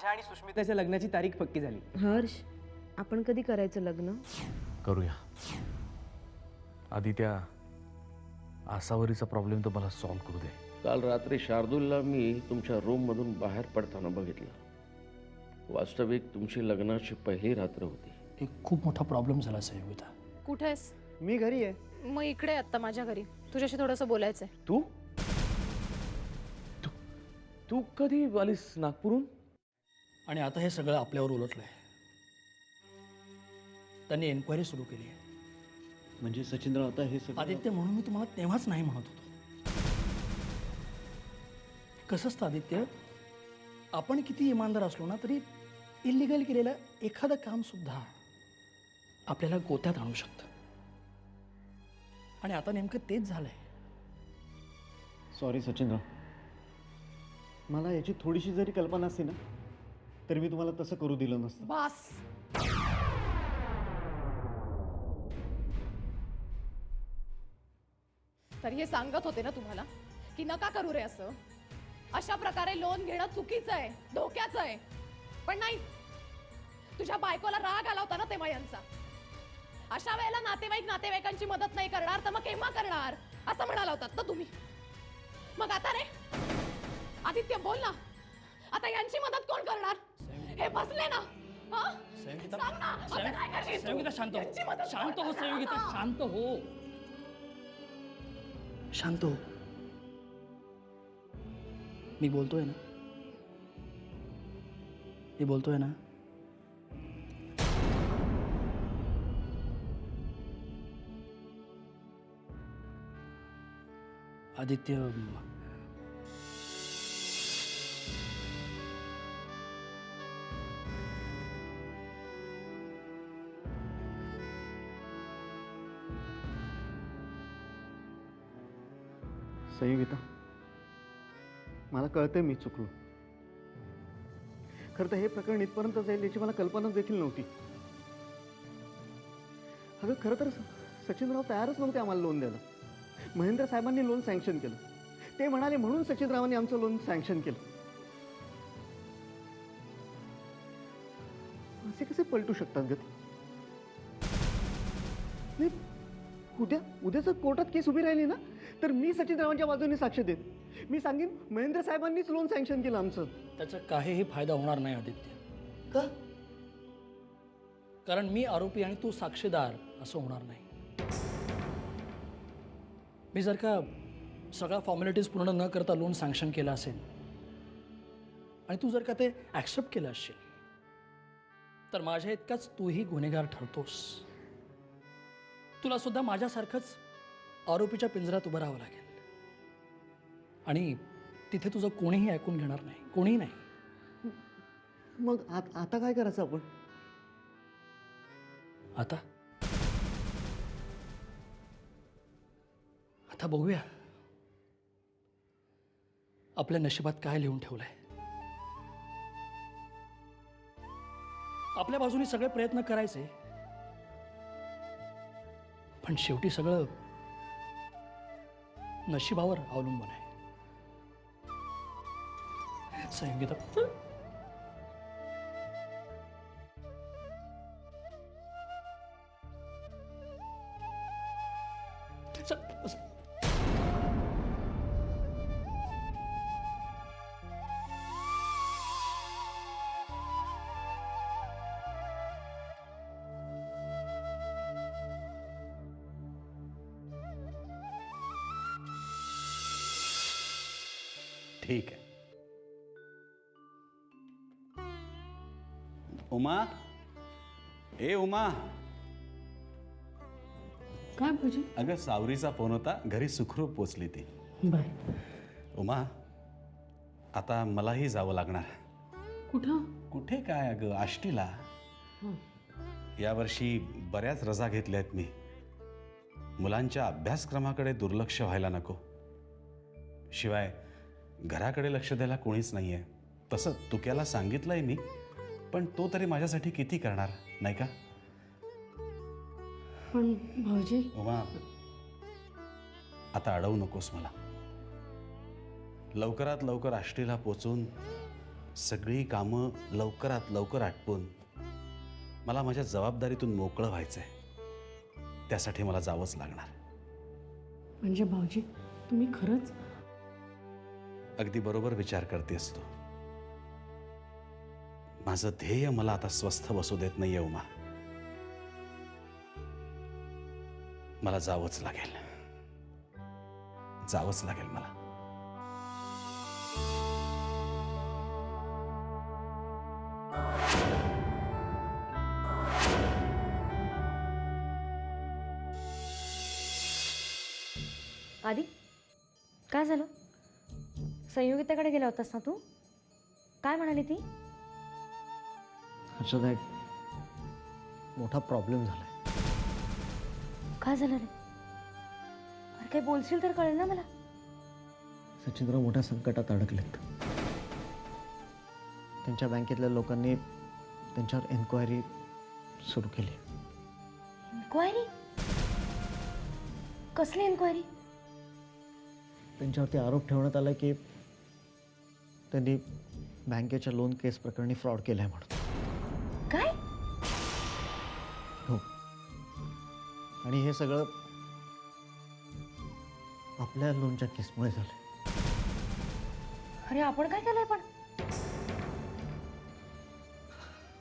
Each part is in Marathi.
माझ्या आणि सुष्मिताच्या लग्नाची तारीख पक्की झाली. हर्ष, आपण कधी करायचं लग्न? करूया. आधी त्या आसावरीचा प्रॉब्लेम तर मला सॉल्व्ह करू दे. काल रात्री शार्दूलला मी तुमच्या रूममधून बाहेर पडताना बघितलं. वास्तविक तुमची लग्नाची पहिली रात्र होती. एक खूप मोठा प्रॉब्लेम झाला संयोगिता. कुठे आहेस? मी घरी आहे. मग इकडे आता माझ्या घरी तुझ्याशी थोडंसं बोलायचंय. तू तू- तू कधी आलीस नागपूरहून? आणि आता हे सगळं आपल्यावर उलटलंय. त्यांनी एन्क्वायरी सुरू केली आहे. म्हणजे सचिनराव आता हे सगळं आदित्य, म्हणून मी तुम्हाला तेव्हाच नाही म्हणत होतो. कसं असतं आदित्य, आपण किती इमानदार असलो ना तरी इलिगल केलेलं एखादं काम सुद्धा आपल्याला गोत्यात आणू शकतं. आणि आता नेमकं तेच झालंय. सॉरी सचिनराव, मला याची थोडीशी जरी कल्पना असती ना तर मी तुम्हाला तसं करू दिलं नसतं. बास. तर हे सांगत होते ना तुम्हाला की नका करू रे असं. अशा प्रकारे लोन घेणं चुकीचं आहे, धोक्याचं आहे. पण नाही, तुझ्या बायकोला राग आला होता ना तेव्हा यांचा. अशा वेळेला नातेवाईकांची मदत नाही करणार तर मग केव्हा करणार असं म्हणाला होतात ना तुम्ही. मग आता रे आदित्य बोल ना, आता यांची मदत कोण करणार? हे बसले ना. संयोगिता, सांग ना, आता काय करशील तू? संयोगिता शांत यांची हो. मदत शांत कोण हो करणार? संयोगिता, शांत हो. शांत हो. मी बोलतोय ना, मी बोलतोय ना. आदित्य, संयोगिता, मला कळतंय मी चुकलो. खरं तर हे प्रकरण इथपर्यंत जाईल याची मला कल्पना देखील नव्हती. अगं खरं तर सचिनराव तयारच नव्हते आम्हाला लोन द्यायला. महेंद्र साहेबांनी लोन सँक्शन केलं. ते म्हणाले म्हणून सचिनरावांनी आमचं लोन सँक्शन केलं. असे कसे पलटू शकतात गती? नाही, उद्या जर कोर्टात केस उभी राहिली ना तर मी सचिनरावांच्या बाजूने साक्ष देईन. मी सांगेन महेंद्र साहेबांनीच लोन सँक्शन केलं आमचं. त्याचा काहीही फायदा होणार नाही आदित्य. का? कारण मी आरोपी आणि तू साक्षीदार असं होणार नाही. मी जर का सगळ्या फॉर्मॅलिटीज पूर्ण न करता लोन सँक्शन केलं असेल आणि तू जर का ते ॲक्सेप्ट केलं असेल तर माझ्या इतकाच तूही गुन्हेगार ठरतोस. तुला सुद्धा माझ्यासारखंच आरोपीच्या पिंजऱ्यात उभं राहावं लागेल. आणि तिथे तुझं कोणीही ऐकून घेणार नाही, कोणीही नाही. मग आता काय करायचं आपण? आता आता बघूया आपल्या नशिबात काय लिहून ठेवलंय. आपल्या बाजूने सगळे प्रयत्न करायचे, पण शेवटी सगळं नशिबावर अवलंबून आहे. संगीता, ठीक आहे. उमा, ए उमा. काय भाऊजी? अगं सावरीचा फोन होता, घरी सुखरूप पोचली ती. बाय. उमा, आता मलाही जावं लागणार. कुठं? कुठे काय अगं, आष्टीला. यावर्षी बऱ्याच रजा घेतल्या आहेत मी. मुलांच्या अभ्यासक्रमाकडे दुर्लक्ष व्हायला नको. शिवाय घराकडे लक्ष द्यायला कोणीच नाही आहे. तसं तुक्याला सांगितलंय मी, पण तो तरी माझ्यासाठी किती करणार नाही का? पण भाऊजी, उमा, आता अडवू नकोस मला. लवकरात लवकर आष्टीला पोचून सगळी कामं लवकरात लवकर आटपून मला माझ्या जबाबदारीतून मोकळं व्हायचं आहे. त्यासाठी मला जावंच लागणार. म्हणजे भाऊजी तुम्ही खरंच अगदी बरोबर विचार करतेस तू. माझं ध्येय मला आता स्वस्थ बसू देत नाहीये उमा. मला जावंच लागेल मला. आधी काय झालं? संयोगिताकडे गेला होतास ना तू? काय म्हणाली ती? ह्याच्यात एक मोठा प्रॉब्लेम झालाय. काय झालं रे? अरे काही बोलशील तर कळेल ना मला. सचिनराव मोठ्या संकटात अडकलेत. त्यांच्या बँकेतल्या लोकांनी त्यांच्यावर एन्क्वायरी सुरू केली. इन्क्वायरी? कसली इन्क्वायरी? त्यांच्यावरती आरोप ठेवण्यात आला की त्यांनी बँकेच्या लोन केस प्रकरणी फ्रॉड केलाय म्हणून. काय? हो. आणि हे सगळं आपल्या लोनच्या केसमुळे झालं. अरे आपण काय केलंय पण?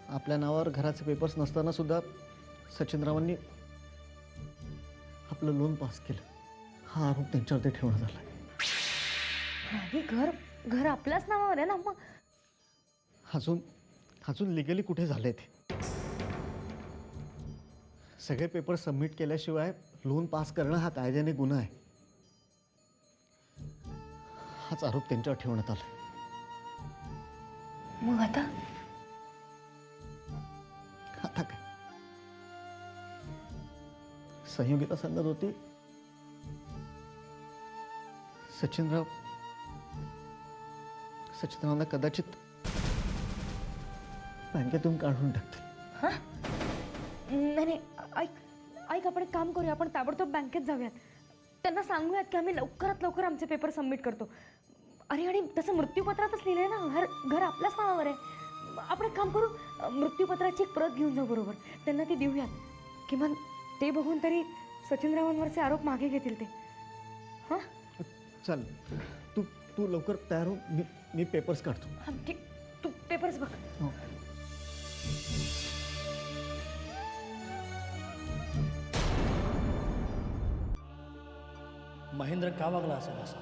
आपल्या नावावर घराचे पेपर्स नसताना सुद्धा सचिनरावांनी आपलं लोन पास केलं. हा आरोप त्यांच्यावरती ठेवण्यात आला. आधी घर आपल्याच नावावर आहे ना मग. अजून लिगली कुठे झाले ते? सगळे पेपर सबमिट केल्याशिवाय लोन पास करणं हा कायद्याने गुन्हा आहे. हाच आरोप त्यांच्यावर ठेवण्यात आला. मग आता आता काय? संयोगिता सांगत होती सचिनरावांना कदाचित बँकेतून काढून टाकतील. नाही ऐक आपण एक काम करूया. आपण ताबडतोब बँकेत जाऊयात. त्यांना सांगूयात की आम्ही लवकरात लवकर आमचे पेपर सबमिट करतो. अरे आणि तसं मृत्यूपत्रातच लिहिलंय ना, घर आपल्याच नावावर आहे. आपण एक काम करू, मृत्यूपत्राची एक प्रत घेऊन जाऊ बरोबर. त्यांना ती देऊयात. किमान ते बघून तरी सचिनरावांवरचे आरोप मागे घेतील ते. हां चल तू लवकर तयार हो. मी पेपर्स काढतो. हां ठीक. तू पेपर्स बघ. हो. महेंद्र का वागला असेल असं?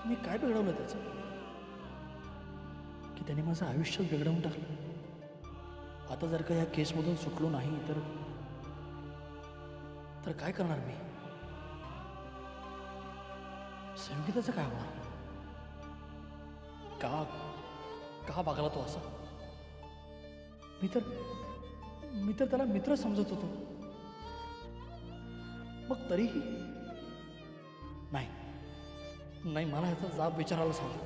मी काय बिघडवलं त्याचं की त्याने माझं आयुष्य बिघडवून टाकलं? आता जर का या केसमधून सुटलो नाही तर काय करणार मी? संयोगिताचं काय होणार? का वागला तो असा? मी तर त्याला मित्र समजत होतो. मग तरीही नाही मला ह्याचा जाब विचारायलाच हवा.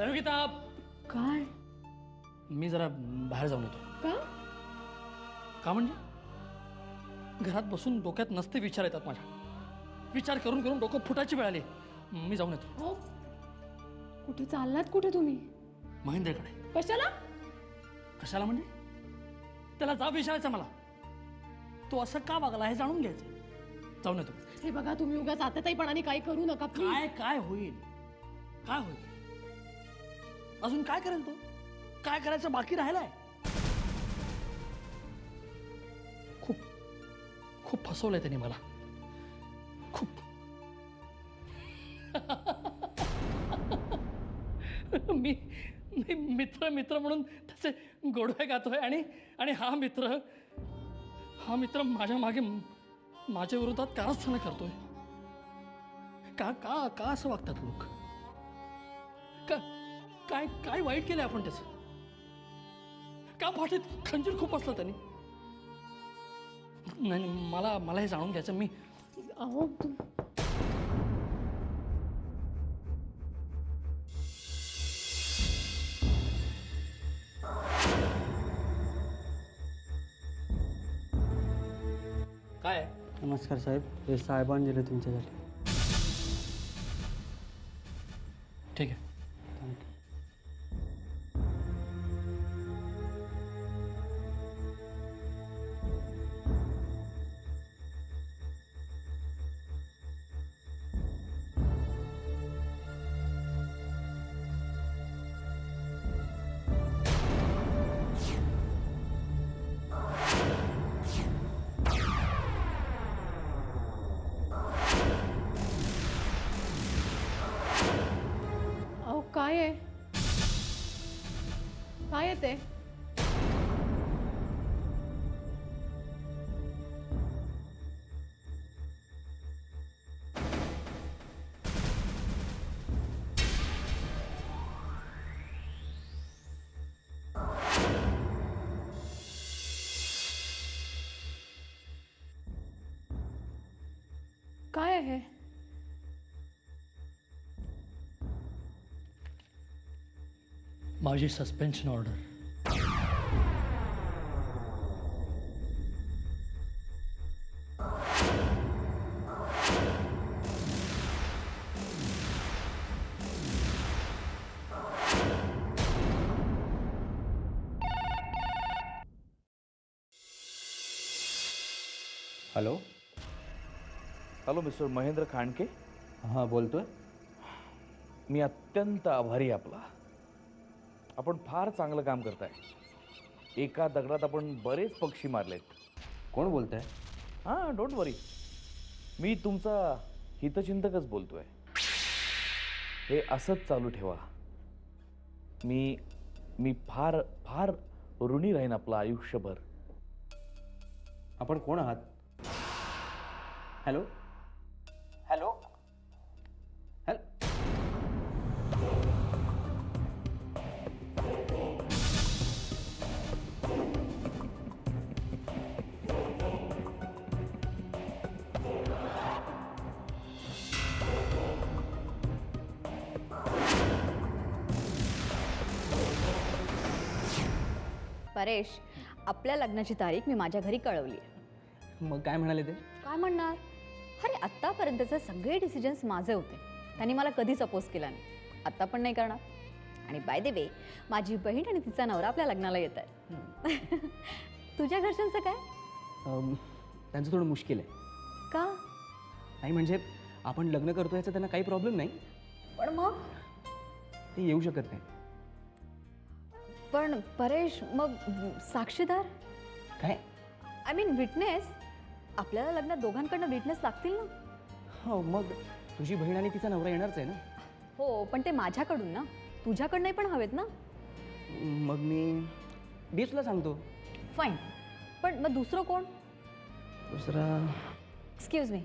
संयोगिता काय? मी जरा बाहेर जाऊन येतो. का म्हणजे घरात बसून डोक्यात नसते विचार येतात माझ्या. विचार करून करून डोकं फुटायची वेळ आली. मी जाऊन येतो. हो. कुठे चाललात? कुठे तुम्ही? महेंद्रकडे. कशाला म्हणजे त्याला जाब विचारायचा मला. तो असं का वागला हे जाणून घ्यायचं. जाऊन येतो. हे बघा, तुम्ही उगाच आताताईपणाने काही करू नका प्लीज. काय होईल? अजून काय करेल तो? काय करायचं बाकी राहिलाय? खूप फसवलंय त्याने मला. खूप. मी मित्र म्हणून त्याचे गोडवे गातोय आणि हा मित्र माझ्या मागे माझ्या विरोधात कारस्थानं करतोय. का असं वागतात लोक? काय वाईट केलंय आपण त्याचं? का पाठीत खंजीर खूप असलं त्यांनी? नाही मला हे जाणून घ्यायचं. मी अहो काय नमस्कार साहेब, हे साहेबान दिले तुमच्यासाठी. ठीक आहे. अहो काय आहे काय आहे ते? काय आहे? माझी suspension order. Hello. Hello mister Mahendra Khandke. हां बोलतोय. मी अत्यंत आभारी आहे आपला. आपण फार चांगलं काम करताय. एका दगडात आपण बरेच पक्षी मारलेत. कोण बोलतंय? हां डोंट वरी. मी तुमचा हितचिंतकच बोलतोय. हे असंच चालू ठेवा. मी मी फार फार ऋणी राहीन आपलं आयुष्यभर. आपण कोण आहात? Hello hello hello. परेश, आपल्या लग्नाची तारीख मी माझ्या घरी कळवली आहे. मग काय म्हणाले ते? काय म्हणणार? अरे आत्तापर्यंतचे सगळे डिसिजन्स माझे होते. त्यांनी मला कधीच अपोज केला नाही, आत्ता पण नाही करणार. आणि बाय द वे, माझी बहीण आणि तिचा नवरा आपल्या लग्नाला येत आहे. तुझ्या घरच्यांचं काय? त्यांचं थोडं मुश्किल आहे. का? नाही म्हणजे आपण लग्न करतो याचा त्यांना काही प्रॉब्लेम नाही, पण मग ते येऊ शकत नाही. पण परेश, मग साक्षीदार? काय? I mean witness. आपल्याला लग्नात दोघांकडनं विटनेस लागतील ना? हो, मग तुझी बहीण आणि तिचा नवरा येणारच आहे ना. हो, पण ते माझ्याकडून ना, तुझ्याकडनंही पण हवेत ना. मग मी डीसला सांगतो. फाईन. पण मग दुसरं कोण? दुसरा एक्सक्यूज मी,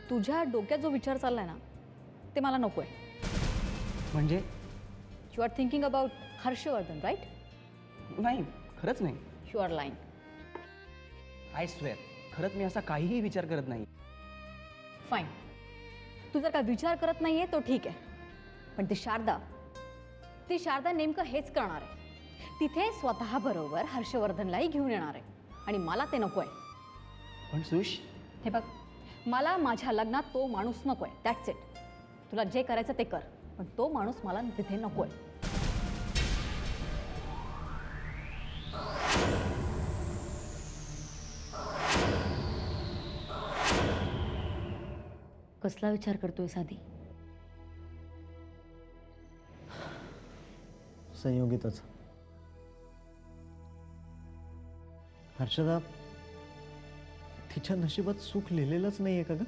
तुझ्या डोक्यात जो विचार चाललाय ना, ते मला नको आहे. म्हणजे? You are thinking about Harshvardhan, right? नाही, खरंच नाही. You are lying. I swear, खरंच मी असा काहीही विचार करत नाही. फाईन. तू जर का विचार करत नाहीये तो ठीक आहे, पण ती शारदा नेमकं हेच करणार आहे. तिथे स्वतःबरोबर हर्षवर्धनलाही घेऊन येणार आहे, आणि मला ते नको आहे. पण सुश, हे बघ, मला माझ्या लग्नात तो माणूस नको आहे. That's it. तुला जे करायचं ते कर, पण तो माणूस मला तिथे नको आहे. कसला विचार करतोय साधी? संयोगितच. हर्षदा, तिच्या नशिबात सुख लिहिलेलंच नाही आहे का ग?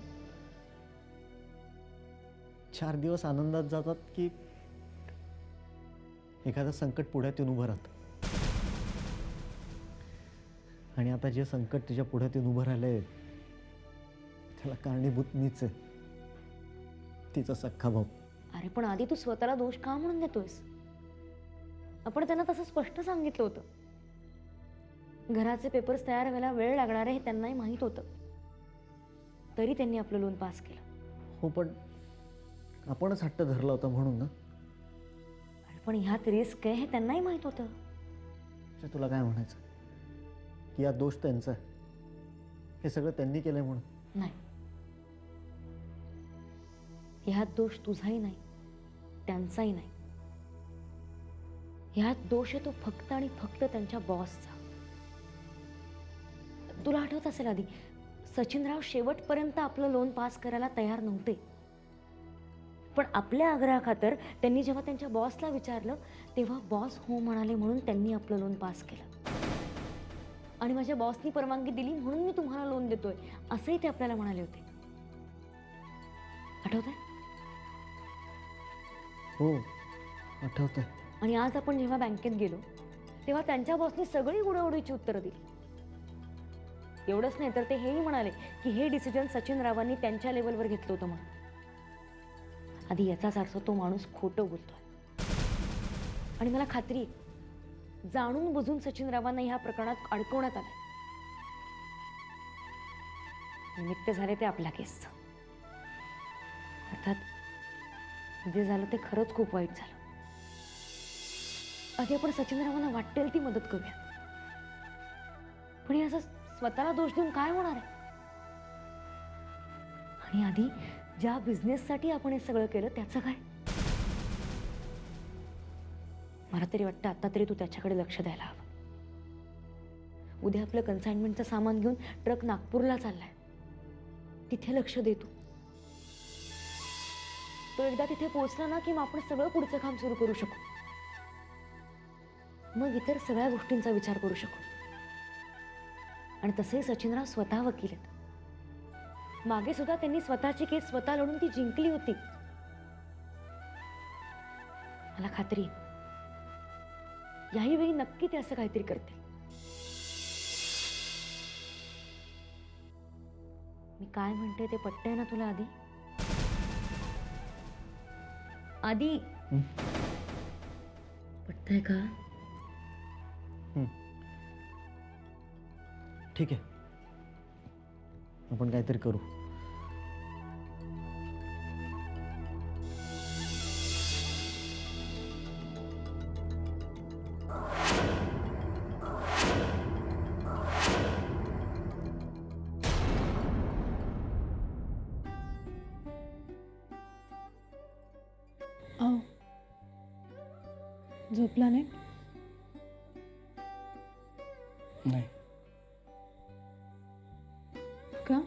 4 दिवस आनंदात जातात की एखादं संकट पुढ्यात येऊन उभं राहतं. आणि आता जे संकट तिच्या पुढ्यात येऊन उभं राहिलंय त्याला कारणीभूत मीच आहे, तिचा सख्खा भाऊ. अरे पण आधी तू स्वतःला दोष का म्हणून देतोयस? आपण त्यांना तसं स्पष्ट सांगितलं होतं. घराचे पेपर्स तयार व्हायला वेळ लागणार आहे हे त्यांनाही माहीत होतं, तरी त्यांनी आपलं लोन पास केलं. हो, पण आपणच हट्ट धरला होता म्हणून ना. अरे पण ह्यात रिस्क आहे हे त्यांनाही माहीत होतं. तुला काय म्हणायचं की या दोष त्यांचा आहे? हे सगळं त्यांनी केलंय म्हणून? नाही, ह्यात दोष तुझाही नाही, त्यांचाही नाही. ह्यात दोष आहे तो फक्त आणि फक्त त्यांच्या बॉसचा. तुला आठवत असेल आधी, सचिनराव शेवटपर्यंत आपलं लोन पास करायला तयार नव्हते, पण आपल्या आग्रहाखातर त्यांनी जेव्हा त्यांच्या बॉसला विचारलं तेव्हा बॉस हो म्हणाले म्हणून त्यांनी आपलं लोन पास केलं. आणि माझ्या बॉसनी परवानगी दिली म्हणून मी तुम्हाला लोन देतोय असंही ते आपल्याला म्हणाले होते. आठवतंय? हो आठवतंय. आणि आज आपण जेव्हा बँकेत गेलो तेव्हा त्यांच्या बॉसनी सगळी उडवडीची उत्तरं दिली. एवढंच नाही तर ते हेही म्हणाले की हे डिसिजन सचिन रावांनी त्यांच्या लेवलवर घेतलं होतं म्हणून. आधी याचाच अर्थ तो माणूस खोटं बोलतोय. आणि मला खात्री आहे, जाणून बुजून सचिन रावांना ह्या प्रकरणात अडकवण्यात आलं. निमित्त झाले ते आपल्या केसचं. अर्थात जे झालं ते खरंच खूप वाईट झालं. आधी आपण सचिन रावांना वाटेल ती मदत करूया, पण हे असं स्वतःला दोष देऊन काय होणार आहे? आणि आधी ज्या बिझनेससाठी आपण हे सगळं केलं त्याचं काय? मला तरी वाटतं आता तरी तू त्याच्याकडे लक्ष द्यायला हवं. उद्या आपलं कन्साइनमेंटचं सामान घेऊन ट्रक नागपूरला चाललाय, तिथे लक्ष दे तू. तो एकदा तिथे पोहोचला ना की मग आपण सगळं पुढचं काम सुरू करू शकू. मग इतर सगळ्या गोष्टींचा विचार करू शकू. आणि तसे सचिनराव स्वतः वकील आहेत. मागे सुद्धा त्यांनी स्वतःची केस स्वतः लढून ती जिंकली होती. मला खात्री आहे, याही वेळी नक्की ते असं काहीतरी करतील. मी काय म्हणते ते पटतंय ना तुला आधी? आधी पटतंय का? ठीक आहे, आपण काहीतरी करू. अहो, झोपला नाही? नाही. का?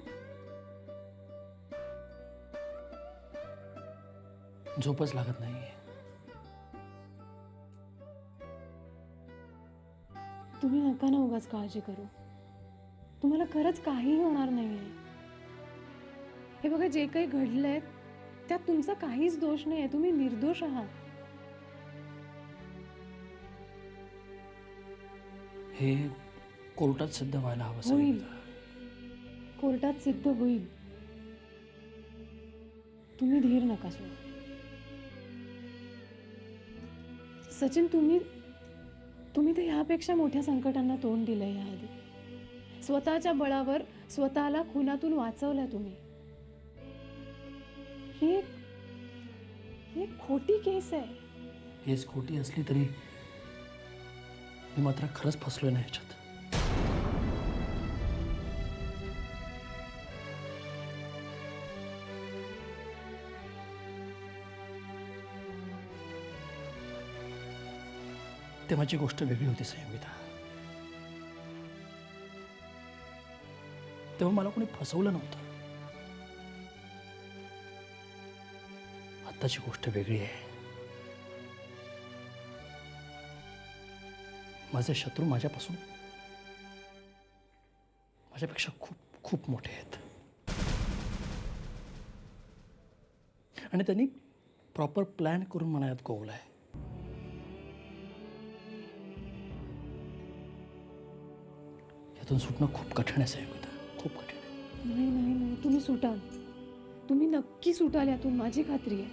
झोपच लागत नाही. तुम्ही नका ना उगाच काळजी करू. तुम्हाला खरंच काहीही होणार नाहीये. हे बघा, जे काही घडलंय त्यात तुमचा काहीच दोष नाहीये. तुम्ही निर्दोष आहात. हे कोर्टात सिद्ध व्हायला हवं होईल. संगीता. कोर्टात सिद्ध होईल. तुम्ही धीर नका सोडू. सचिन, तुम्ही तर ह्यापेक्षा मोठ्या संकटांना तोंड दिलंय याआधी. स्वतःच्या बळावर स्वतःला खुनातून वाचवलं तुम्ही. ही एक खोटी केस आहे. केस खोटी असली तरी मी मात्र खरंच फसलोय ना ह्याच्यात. तेव्हाची गोष्ट वेगळी होती संयोगिता. तेव्हा मला कोणी फसवलं नव्हतं. आत्ताची गोष्ट वेगळी आहे. माझे शत्रू माझ्यापेक्षा खूप खूप मोठे आहेत. आणि त्यांनी प्रॉपर प्लॅन करून मनात गोवलाय. यातून सुटणं खूप कठीण आहे संयोगिता, खूप कठीण आहे. नाही नाही नाही, तुम्ही सुटाल. तुम्ही नक्की सुटाल यातून, माझी खात्री आहे.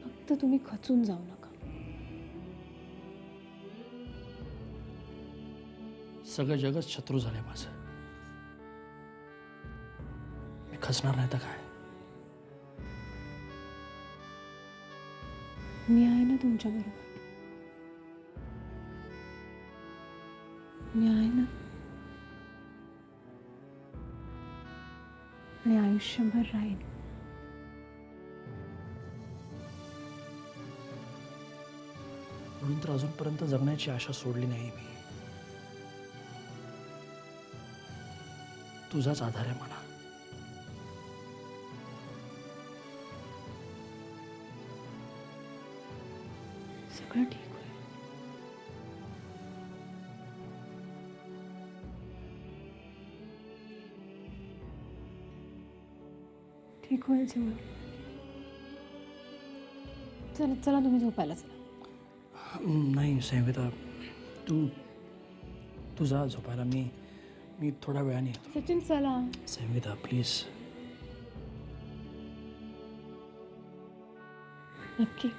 फक्त तुम्ही खचून जाऊ नका. सगळं जगच शत्रू झालंय माझं. मी खचणार नाही तर काय. मी आहे ना तुमच्या बरोबर. मी आहे ना. आणि आयुष्यभर राहील. म्हणून तर अजूनपर्यंत जगण्याची आशा सोडली नाही मी. तुझाच आधार आहे मला. सगळं ठीक होईल. ठीक होईल सगळं. चला चला तुम्ही झोपायला चला. नाही संहिता, तू जा झोपायला. मी थोड्या वेळाने येतो. सचिन चला. संहिता प्लीज. नक्की.